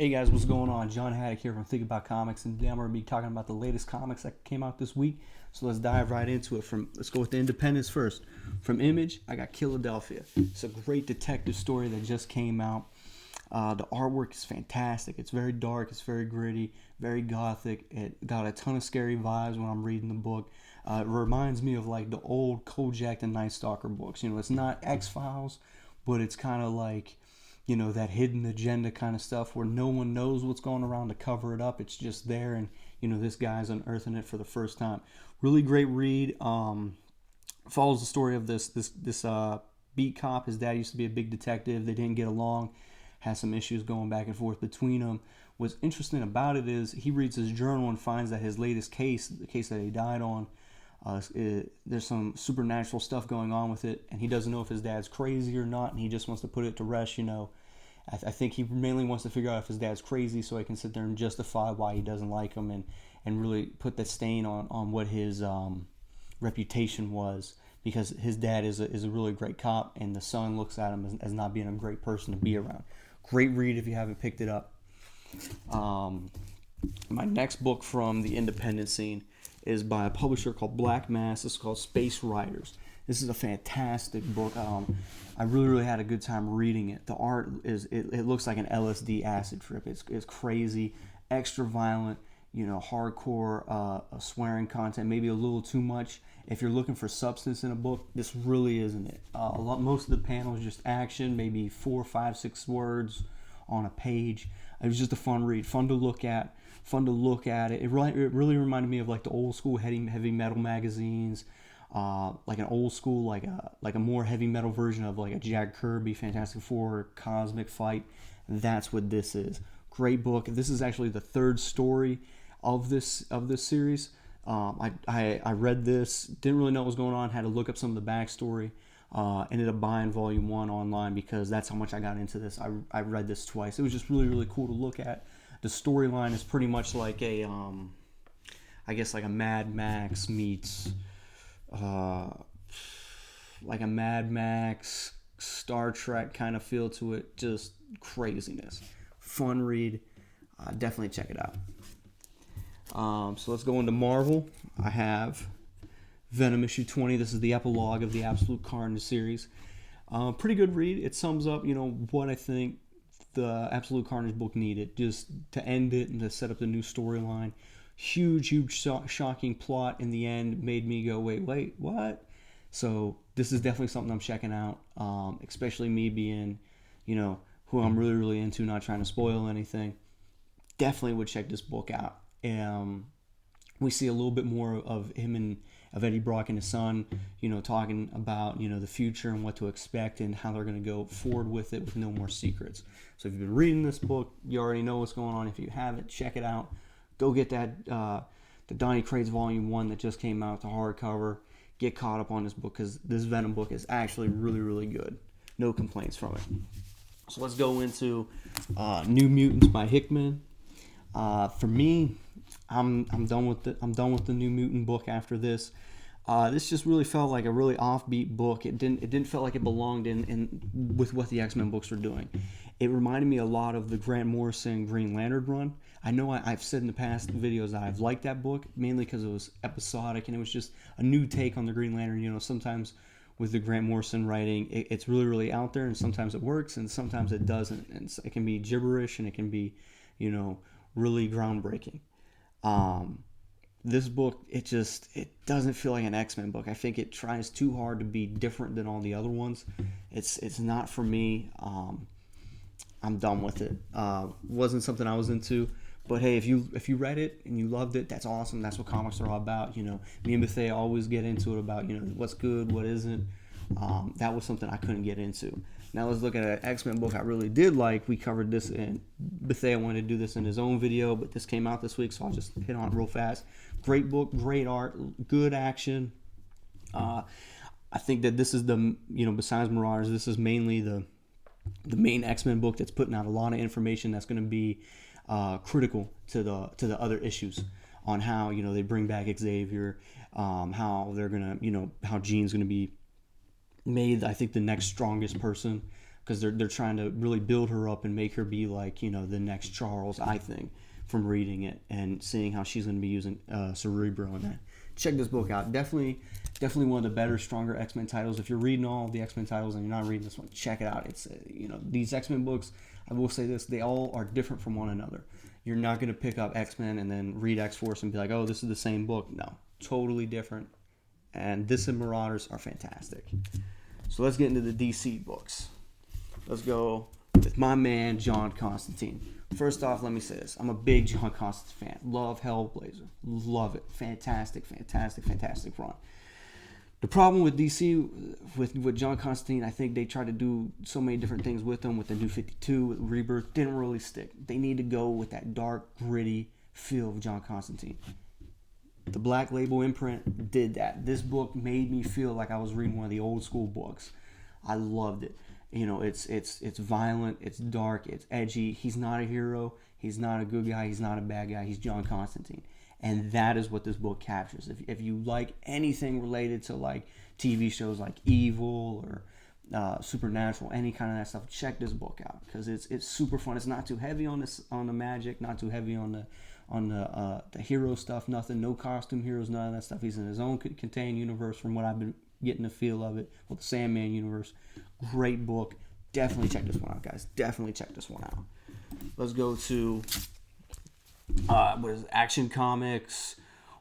Hey guys, what's going on? John Haddock here from Think About Comics, and today I'm going to be talking about the latest comics that came out this week. So let's dive right into it. Let's go with the independents first. From Image, I got Adelphia. It's a great detective story that just came out. The artwork is fantastic. It's very dark. It's very gritty, very gothic. It got a ton of scary vibes when I'm reading the book. It reminds me of like the old Kojak and Night Stalker books. You know, it's not X-Files, but it's kind of like, you know, that hidden agenda kind of stuff where no one knows what's going around to cover it up. It's just there, and you know, this guy's unearthing it for the first time. Really great read. Follows the story of this beat cop. His dad used to be a big detective. They didn't get along. Has some issues going back and forth between them. What's interesting about it is he reads his journal and finds that his latest case, the case that he died on, there's some supernatural stuff going on with it, and he doesn't know if his dad's crazy or not, and he just wants to put it to rest. You know, I think he mainly wants to figure out if his dad's crazy so he can sit there and justify why he doesn't like him, and really put that stain on what his reputation was, because his dad is a really great cop, and the son looks at him as not being a great person to be around. Great read if you haven't picked it up. My next book from the independent scene is by a publisher called Black Mass. It's called Space Riders. This is a fantastic book. I really had a good time reading it. The art it looks like an LSD acid trip. It's crazy, extra violent, you know, hardcore swearing content, maybe a little too much. If you're looking for substance in a book, this really isn't it. Most of the panels just action, maybe 4, 5, 6 words on a page. It was just a fun read, fun to look at it. It really reminded me of like the old school heavy metal magazines, like an old school, like a more heavy metal version of like a Jack Kirby Fantastic Four Cosmic Fight. That's what this is. Great book. This is actually the third story of this series. I read this, didn't really know what was going on, had to look up some of the backstory. Ended up buying volume 1 online because that's how much I got into this. I read this twice. It was just really cool to look at. The storyline is pretty much like a, I guess like a Mad Max meets, like a Mad Max, Star Trek kind of feel to it. Just craziness. Fun read. Definitely check it out. So let's go into Marvel. I have Venom issue 20. This is the epilogue of the Absolute Carnage series. Pretty good read. It sums up, you know, what I think the Absolute Carnage book needed, just to end it and to set up the new storyline. Huge shocking plot in the end made me go, wait, what? So this is definitely something I'm checking out, especially me being, you know, who I'm really into, not trying to spoil anything. Definitely would check this book out. We see a little bit more of him and of Eddie Brock and his son, you know, talking about, you know, the future and what to expect and how they're going to go forward with it with no more secrets. So if you've been reading this book, you already know what's going on. If you haven't, check it out. Go get that the Donny Crates Volume 1 that just came out, the hardcover. Get caught up on this book because this Venom book is actually really good. No complaints from it. So let's go into New Mutants by Hickman. For me, I'm done with the New Mutant book after this. This just really felt like a really offbeat book. It didn't feel like it belonged in with what the X-Men books were doing. It reminded me a lot of the Grant Morrison Green Lantern run. I know I've said in the past videos that I've liked that book mainly because it was episodic and it was just a new take on the Green Lantern. You know, sometimes with the Grant Morrison writing, it's really out there, and sometimes it works and sometimes it doesn't, and it can be gibberish and it can be, you know, really groundbreaking. This book, it doesn't feel like an X-Men book. I think it tries too hard to be different than all the other ones. It's not for me. I'm done with it. Wasn't something I was into. But hey, if you read it and you loved it, that's awesome. That's what comics are all about. You know, me and Bethea always get into it about, you know, what's good, what isn't. That was something I couldn't get into. Now let's look at an X-Men book I really did like. We covered this in Bethea wanted to do this in his own video, but this came out this week, so I'll just hit on it real fast. Great book, great art, good action. I think that this is the, you know, besides Marauders, this is mainly the main X-Men book that's putting out a lot of information that's going to be critical to the other issues on how, you know, they bring back Xavier, how they're going to, you know, how Jean's going to be made, I think, the next strongest person because they're trying to really build her up and make her be like, you know, the next Charles, I think, from reading it and seeing how she's going to be using Cerebro in that. Check this book out. Definitely one of the better, stronger X-Men titles. If you're reading all of the X-Men titles and you're not reading this one, check it out. It's these X-Men books, I will say this, they all are different from one another. You're not going to pick up X-Men and then read X-Force and be like, oh, this is the same book. No, totally different. And this and Marauders are fantastic. So let's get into the DC books. Let's go with my man, John Constantine. First off, let me say this. I'm a big John Constantine fan. Love Hellblazer. Love it. Fantastic run. The problem with DC, with John Constantine, I think they tried to do so many different things with him, with the New 52, with Rebirth, didn't really stick. They need to go with that dark, gritty feel of John Constantine. The Black Label imprint did that. This book made me feel like I was reading one of the old school books. I loved it. You know, it's violent, it's dark, it's edgy. He's not a hero. He's not a good guy. He's not a bad guy. He's John Constantine. And that is what this book captures. If you like anything related to like TV shows like Evil or Supernatural, any kind of that stuff, check this book out because it's super fun. It's not too heavy on the magic, not too heavy on the hero stuff. Nothing, no costume heroes, none of that stuff. He's in his own contained universe. From what I've been getting the feel of it, with the Sandman universe, great book. Definitely check this one out, guys. Definitely check this one out. Let's go to Action Comics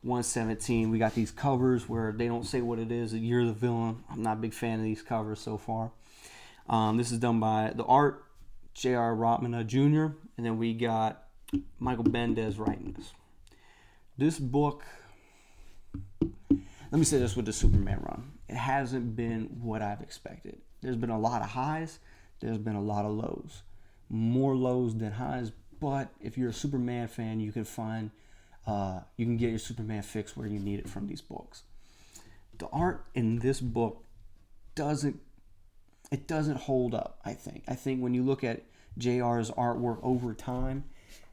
117. We got these covers where they don't say what it is. You're the villain. I'm not a big fan of these covers so far. This is done by the art, J.R. Rotmana Jr., and then we got Michael Bendis writing this. This book, let me say this with the Superman run. It hasn't been what I've expected. There's been a lot of highs. There's been a lot of lows. More lows than highs. But if you're a Superman fan, you can find, you can get your Superman fix where you need it from these books. The art in this book doesn't hold up, I think. I think when you look at JR's artwork over time,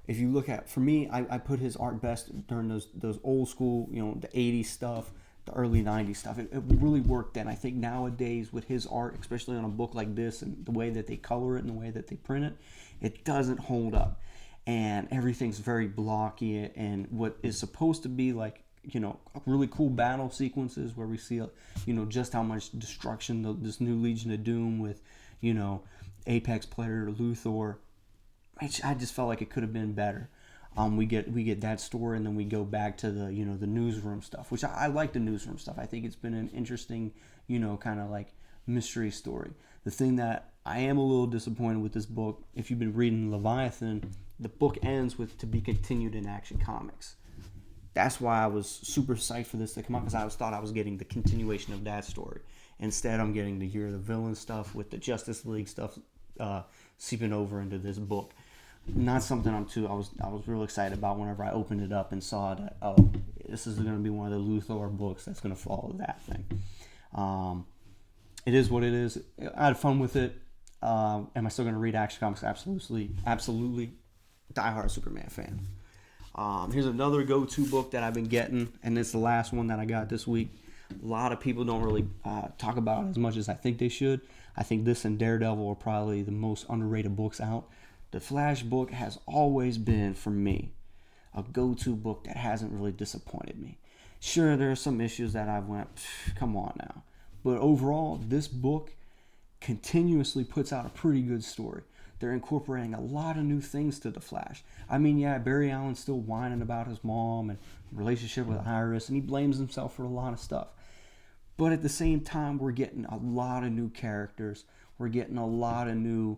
if you look at, for me, I put his art best during those old school, you know, the 80s stuff, the early 90s stuff. It really worked then. I think nowadays with his art, especially on a book like this and the way that they color it and the way that they print it, it doesn't hold up. And everything's very blocky, and what is supposed to be like, you know, really cool battle sequences where we see, you know, just how much destruction this new Legion of Doom with, you know, Apex Predator Luthor. I just felt like it could have been better. We get that story, and then we go back to the, you know, the newsroom stuff, which I like the newsroom stuff. I think it's been an interesting, you know, kind of like mystery story. The thing that I am a little disappointed with this book, if you've been reading Leviathan, the book ends with to be continued in Action Comics. That's why I was super psyched for this to come out, because I thought I was getting the continuation of that story. Instead, I'm getting the Year of the Villain stuff with the Justice League stuff seeping over into this book. Not something I was real excited about whenever I opened it up and saw that, oh, this is going to be one of the Luthor books that's going to follow that thing. It is what it is. I had fun with it. Am I still going to read Action Comics? Absolutely. Diehard Superman fan. Here's another go-to book that I've been getting, and it's the last one that I got this week. A lot of people don't really talk about it as much as I think they should. I think this and Daredevil are probably the most underrated books out. The Flash book has always been, for me, a go-to book that hasn't really disappointed me. Sure, there are some issues that I've went, come on now. But overall, this book continuously puts out a pretty good story. They're incorporating a lot of new things to the Flash. I mean, yeah, Barry Allen's still whining about his mom and relationship with Iris, and he blames himself for a lot of stuff. But at the same time, we're getting a lot of new characters. We're getting a lot of new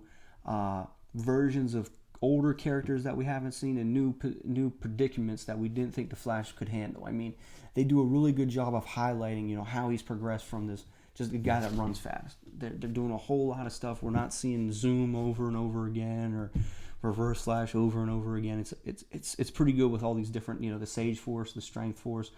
versions of older characters that we haven't seen, and new predicaments that we didn't think the Flash could handle. I mean, they do a really good job of highlighting, you know, how he's progressed from this just a guy that runs fast. They're doing a whole lot of stuff. We're not seeing Zoom over and over again or Reverse Flash over and over again. It's pretty good with all these different, you know, the Sage Force, the Strength Force,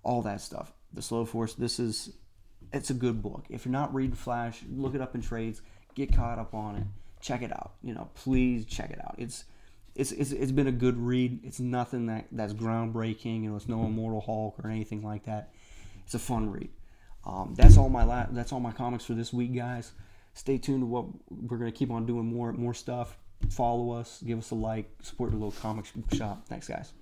all that stuff. The Slow Force. It's a good book. If you're not reading Flash, look it up in trades. Get caught up on it. Check it out. You know, please check it out. It's been a good read. It's nothing that's groundbreaking. You know, it's no Immortal Hulk or anything like that. It's a fun read. That's all my comics for this week, guys. Stay tuned to what we're going to keep on doing more stuff. Follow us, give us a like, support the little comic shop. Thanks, guys.